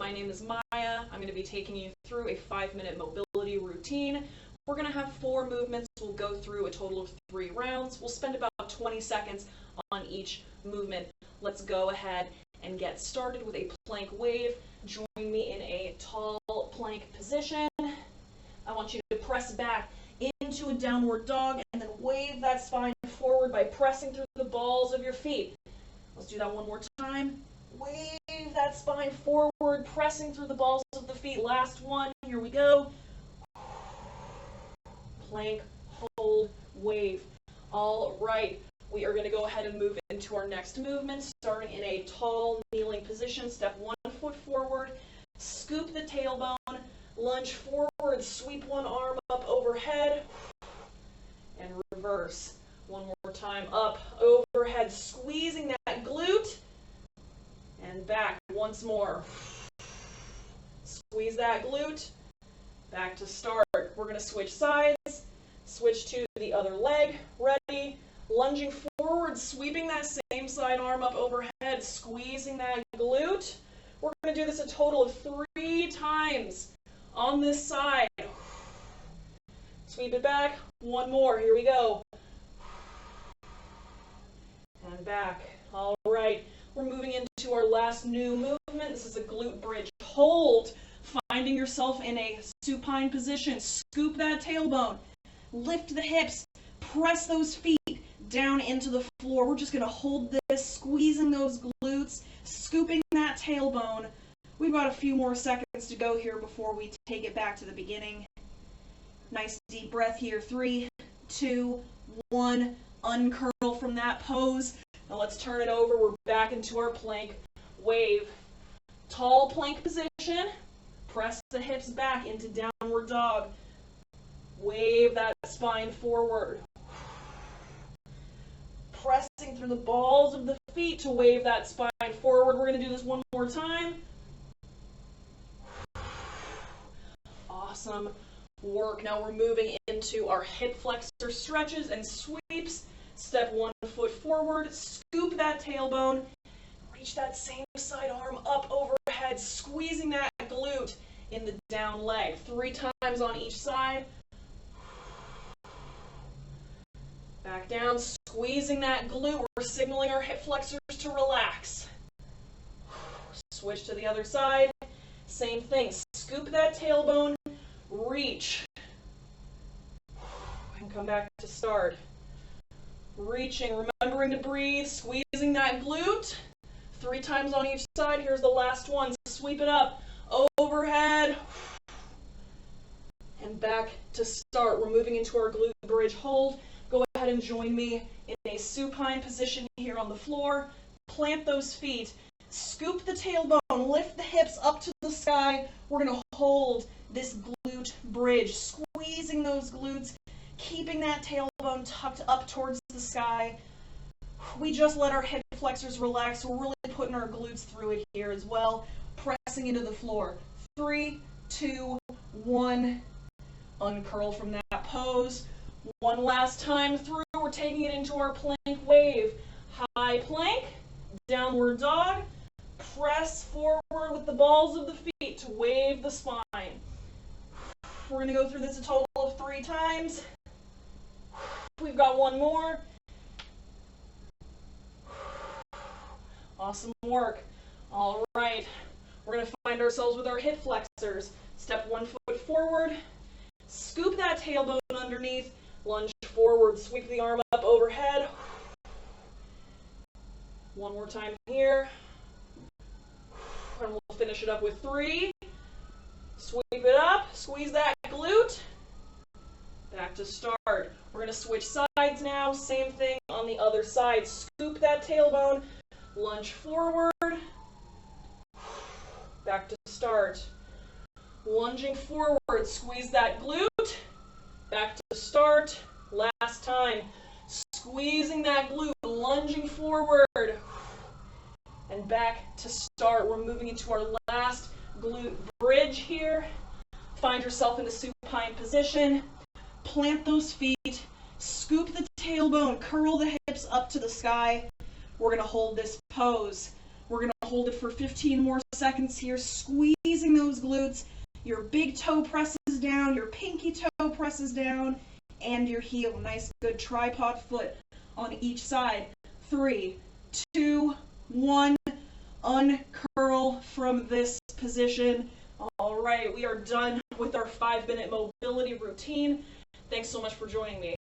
My name is Maya. I'm going to be taking you through a 5-minute mobility routine. We're going to have 4 movements. We'll go through a total of 3 rounds. We'll spend about 20 seconds on each movement. Let's go ahead and get started with a plank wave. Join me in a tall plank position. I want you to press back into a downward dog and then wave that spine forward by pressing through the balls of your feet. Let's do that one more time. Wave that spine forward, pressing through the balls of the feet. Last one. Here we go. Plank, hold, wave. All right. We are going to go ahead and move into our next movement, starting in a tall kneeling position. Step 1 foot forward. Scoop the tailbone. Lunge forward. Sweep one arm up overhead. And reverse. One more time. Up, overhead, squeezing that glute. And back once more. Squeeze that glute. Back to start. We're going to switch sides. Switch to the other leg. Ready. Lunging forward, sweeping that same side arm up overhead, squeezing that glute. We're going to do this a total of 3 times on this side. Sweep it back. One more. Here we go. And back. All right. We're moving into our last new movement. This is a glute bridge hold. Finding yourself in a supine position. Scoop that tailbone. Lift the hips. Press those feet down into the floor. We're just going to hold this, squeezing those glutes, scooping that tailbone. We've got a few more seconds to go here before we take it back to the beginning. Nice deep breath here. 3, 2, 1. Uncurl from that pose. Now let's turn it over. We're back into our plank wave. Tall plank position. Press the hips back into downward dog. Wave that spine forward. Pressing through the balls of the feet to wave that spine forward. We're going to do this one more time. Awesome work. Now we're moving into our hip flexor stretches and sweeps. Step 1 foot forward. Scoop that tailbone. Reach that same side arm up overhead, squeezing that glute in the down leg. 3 times on each side. Back down, squeezing that glute. We're signaling our hip flexors to relax. Switch to the other side. Same thing. Scoop that tailbone. Reach. And come back to start. Reaching, remembering to breathe, squeezing that glute. 3 times on each side. Here's the last one. Sweep it up. Overhead. And back to start. We're moving into our glute bridge hold. Go ahead and join me in a supine position here on the floor. Plant those feet. Scoop the tailbone. Lift the hips up to the sky. We're going to hold this glute bridge, squeezing those glutes, keeping that tailbone tucked up towards the sky. We just let our hip flexors relax. We're really putting our glutes through it here as well. Pressing into the floor. 3, 2, 1. Uncurl from that pose. One last time through, we're taking it into our plank wave. High plank, downward dog, press forward with the balls of the feet to wave the spine. We're going to go through this a total of 3 times. We've got one more. Awesome work. All right, we're going to find ourselves with our hip flexors. Step 1 foot forward, scoop that tailbone underneath. Lunge forward, sweep the arm up overhead. One more time here. And we'll finish it up with 3. Sweep it up, squeeze that glute. Back to start. We're going to switch sides now. Same thing on the other side. Scoop that tailbone, lunge forward. Back to start. Lunging forward, squeeze that glute. Back to start. Last time. Squeezing that glute, lunging forward. And back to start. We're moving into our last glute bridge here. Find yourself in a supine position. Plant those feet. Scoop the tailbone. Curl the hips up to the sky. We're going to hold this pose. We're going to hold it for 15 more seconds here. Squeeze squeezing those glutes. Your big toe presses down, your pinky toe presses down, and your heel. Nice, good tripod foot on each side. 3, 2, 1. Uncurl from this position. All right, we are done with our 5-minute mobility routine. Thanks so much for joining me.